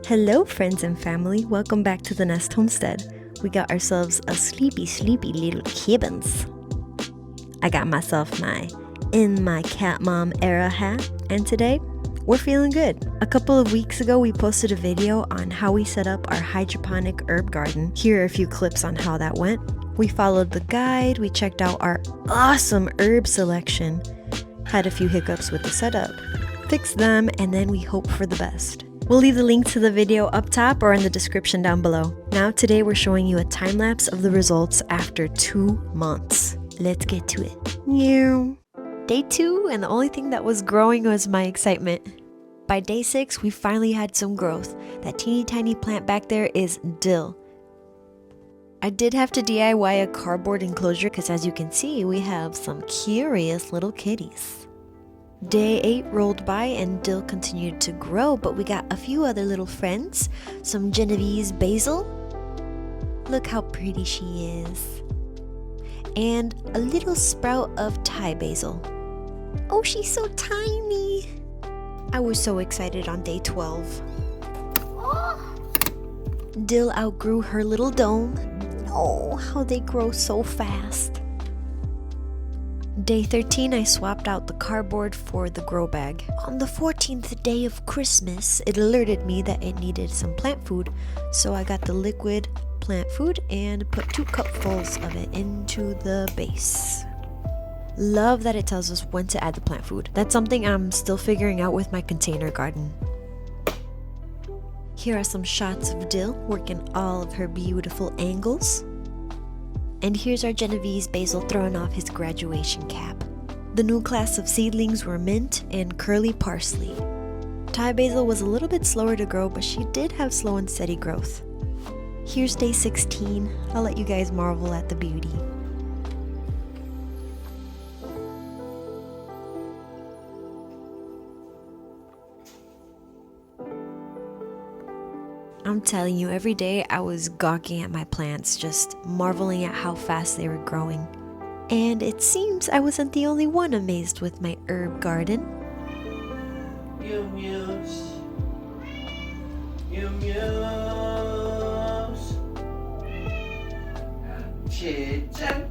Hello friends and family, welcome back to the Nest Homestead. We got ourselves a sleepy little cabins. I got myself my In My Cat Mom era hat, and today we're feeling good. A couple of weeks ago we posted a video on how we set up our hydroponic herb garden. Here are a few clips on how that went. We followed the guide, we checked out our awesome herb selection, had a few hiccups with the setup, fixed them, and then we hope for the best. We'll leave the link to the video up top or in the description down below. Now today we're showing you a time lapse of the results after 2 months. Let's get to it. Meow. Day 2, and the only thing that was growing was my excitement. By day 6, we finally had some growth. That teeny tiny plant back there is dill. I did have to DIY a cardboard enclosure because as you can see, we have some curious little kitties. Day 8 rolled by and dill continued to grow, but we got a few other little friends. Some Genovese basil. Look how pretty she is. And a little sprout of Thai basil. Oh, she's so tiny. I was so excited on day 12. Dill outgrew her little dome. Oh, how they grow so fast. Day 13, I swapped out the cardboard for the grow bag. On the 14th day of Christmas, it alerted me that it needed some plant food, so I got the liquid plant food and put 2 cupfuls of it into the base. Love that it tells us when to add the plant food. That's something I'm still figuring out with my container garden. Here are some shots of dill working all of her beautiful angles. And here's our Genovese basil throwing off his graduation cap. The new class of seedlings were mint and curly parsley. Thai basil was a little bit slower to grow, but she did have slow and steady growth. Here's day 16. I'll let you guys marvel at the beauty. I'm telling you, every day I was gawking at my plants, just marveling at how fast they were growing. And it seems I wasn't the only one amazed with my herb garden. Meow meows. Meow meows. Chit-chat.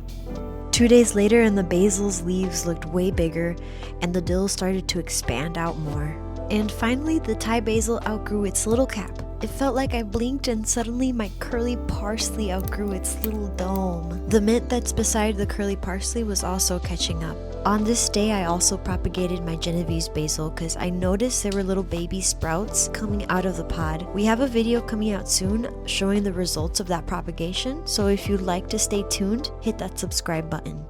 2 days later and the basil's leaves looked way bigger and the dill started to expand out more. And finally the Thai basil outgrew its little cap. It felt like I blinked and suddenly my curly parsley outgrew its little dome. The mint that's beside the curly parsley was also catching up. On this day, I also propagated my Genovese basil because I noticed there were little baby sprouts coming out of the pod. We have a video coming out soon showing the results of that propagation, so if you'd like to stay tuned, hit that subscribe button.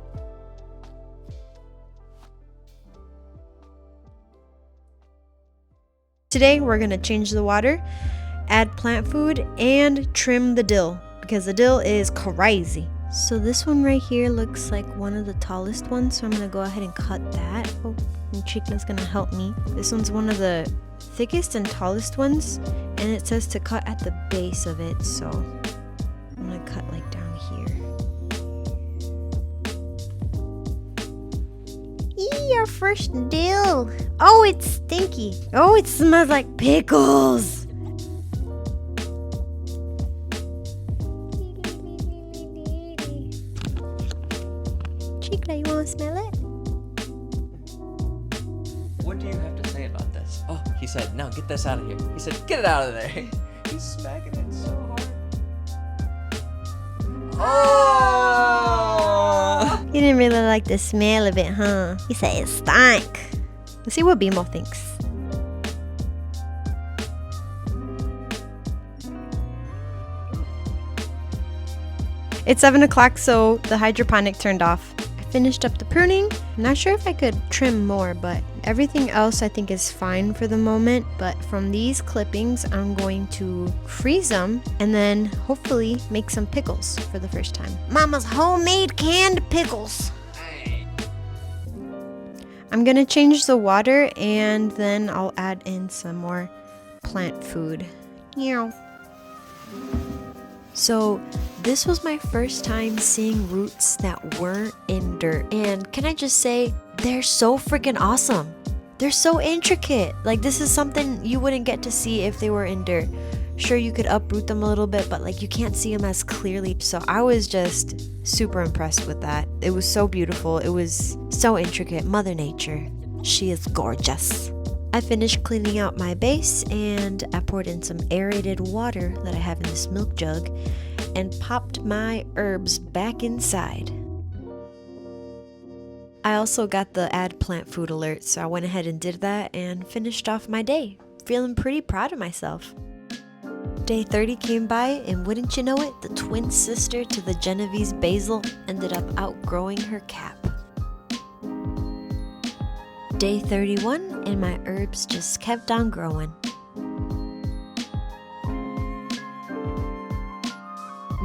Today, we're going to change the water, add plant food, and trim the dill because the dill is crazy. So this one right here looks like one of the tallest ones, so I'm gonna go ahead and cut that. Oh, and Chica's gonna help me. This one's one of the thickest and tallest ones, and it says to cut at the base of it, so I'm gonna cut like down here. Eee, our first dill. Oh, it's stinky. Oh, it smells like pickles. Chica, you want to smell it? What do you have to say about this? Oh, he said, now get this out of here. He said, get it out of there. He's smacking it so hard. Oh! You didn't really like the smell of it, huh? He said it stank. Let's see what Bimo thinks. It's 7 o'clock, so the hydroponic turned off. I finished up the pruning. I'm not sure if I could trim more, but everything else I think is fine for the moment. But from these clippings, I'm going to freeze them and then hopefully make some pickles for the first time. Mama's homemade canned pickles. I'm gonna change the water and then I'll add in some more plant food. Meow. So this was my first time seeing roots that weren't in dirt. And can I just say, they're so freaking awesome. They're so intricate. Like, this is something you wouldn't get to see if they were in dirt. Sure, you could uproot them a little bit, but like you can't see them as clearly. So I was just super impressed with that. It was so beautiful. It was so intricate. Mother Nature, she is gorgeous. I finished cleaning out my base and I poured in some aerated water that I have in this milk jug and popped my herbs back inside. I also got the add plant food alert, so I went ahead and did that and finished off my day. Feeling pretty proud of myself. Day 30 came by, and wouldn't you know it, the twin sister to the Genovese basil ended up outgrowing her cap. Day 31, and my herbs just kept on growing.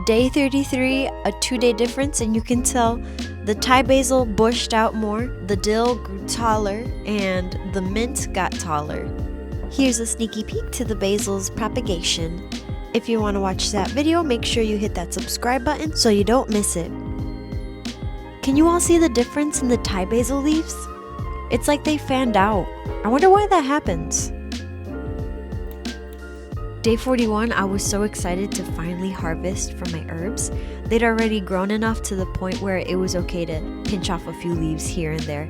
Day 33, a 2-day difference, and you can tell the Thai basil bushed out more, the dill grew taller, and the mint got taller. Here's a sneaky peek to the basil's propagation. If you want to watch that video, make sure you hit that subscribe button so you don't miss it. Can you all see the difference in the Thai basil leaves? It's like they fanned out. I wonder why that happens. Day 41, I was so excited to finally harvest from my herbs. They'd already grown enough to the point where it was okay to pinch off a few leaves here and there.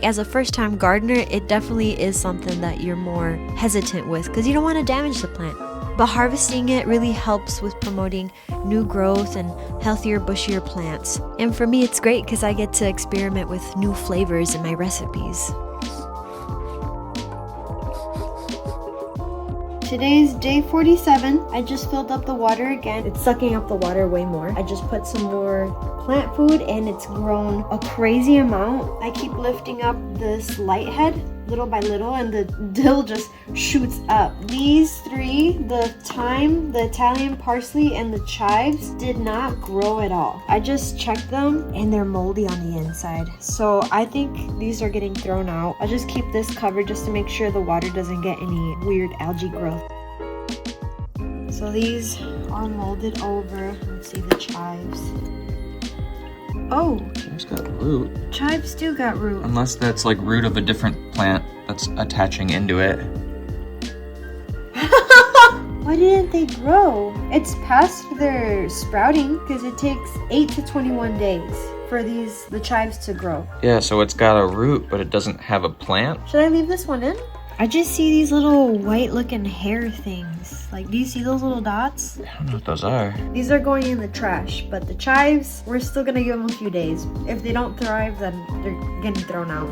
As a first-time gardener, it definitely is something that you're more hesitant with because you don't want to damage the plant. But harvesting it really helps with promoting new growth and healthier, bushier plants. And for me, it's great because I get to experiment with new flavors in my recipes. Today's day 47. I just filled up the water again. It's sucking up the water way more. I just put some more plant food and it's grown a crazy amount. I keep lifting up this light head little by little and the dill just shoots up. These three, the thyme, the Italian parsley, and the chives did not grow at all. I just checked them and they're moldy on the inside. So I think these are getting thrown out. I'll just keep this covered just to make sure the water doesn't get any weird algae growth. So these are molded over. Let's see the chives. Oh, It's got root. chives do got root. Unless that's like root of a different plant that's attaching into it. Why didn't they grow? It's past their sprouting because it takes 8 to 21 days for the chives to grow. Yeah, so it's got a root, but it doesn't have a plant. Should I leave this one in? I just see these little white looking hair things. Like, do you see those little dots? I don't know what those are. These are going in the trash, but the chives, we're still gonna give them a few days. If they don't thrive, then they're getting thrown out.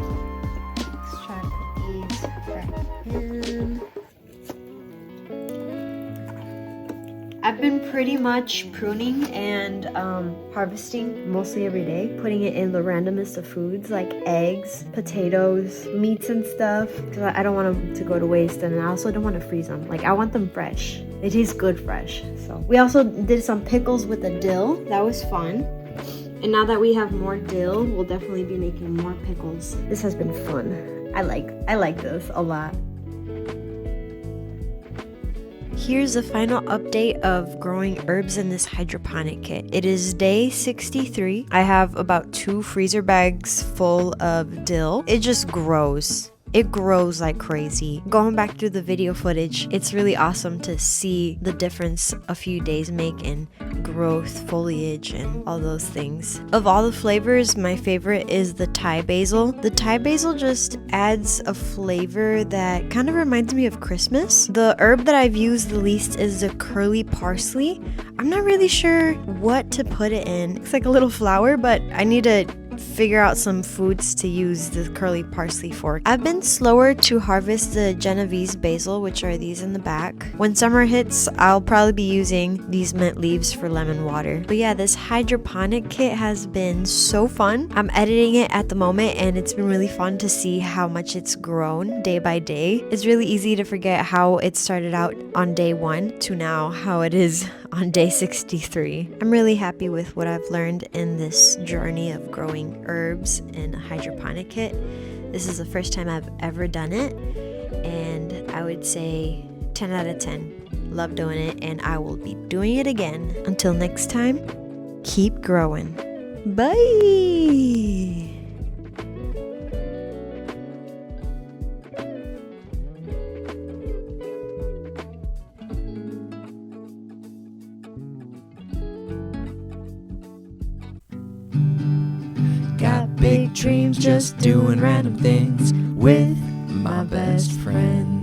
Let's try to put these back in. I've been pretty much pruning and harvesting mostly every day, putting it in the randomest of foods like eggs, potatoes, meats and stuff, because I don't want them to go to waste, and I also don't want to freeze them. Like, I want them fresh. They taste good fresh. So we also did some pickles with the dill. That was fun. And now that we have more dill, we'll definitely be making more pickles. This has been fun. I like this a lot. Here's the final update of growing herbs in this hydroponic kit. It is day 63. I have about 2 freezer bags full of dill. It just grows. It grows like crazy. Going back through the video footage, it's really awesome to see the difference a few days make in growth, foliage, and all those things. Of all the flavors, my favorite is the Thai basil. The Thai basil just adds a flavor that kind of reminds me of Christmas. The herb that I've used the least is the curly parsley. I'm not really sure what to put it in. It's like a little flower, but I need to figure out some foods to use the curly parsley for. I've been slower to harvest the Genovese basil, which are these in the back. When summer hits, I'll probably be using these mint leaves for lemon water. But yeah, this hydroponic kit has been so fun. I'm editing it at the moment and it's been really fun to see how much it's grown day by day. It's really easy to forget how it started out on day 1 to now how it is on day 63. I'm really happy with what I've learned in this journey of growing herbs in a hydroponic kit. This is the first time I've ever done it, and I would say 10 out of 10. Love doing it, and I will be doing it again. Until next time, keep growing. Bye! dreams, just doing random things with my best friend.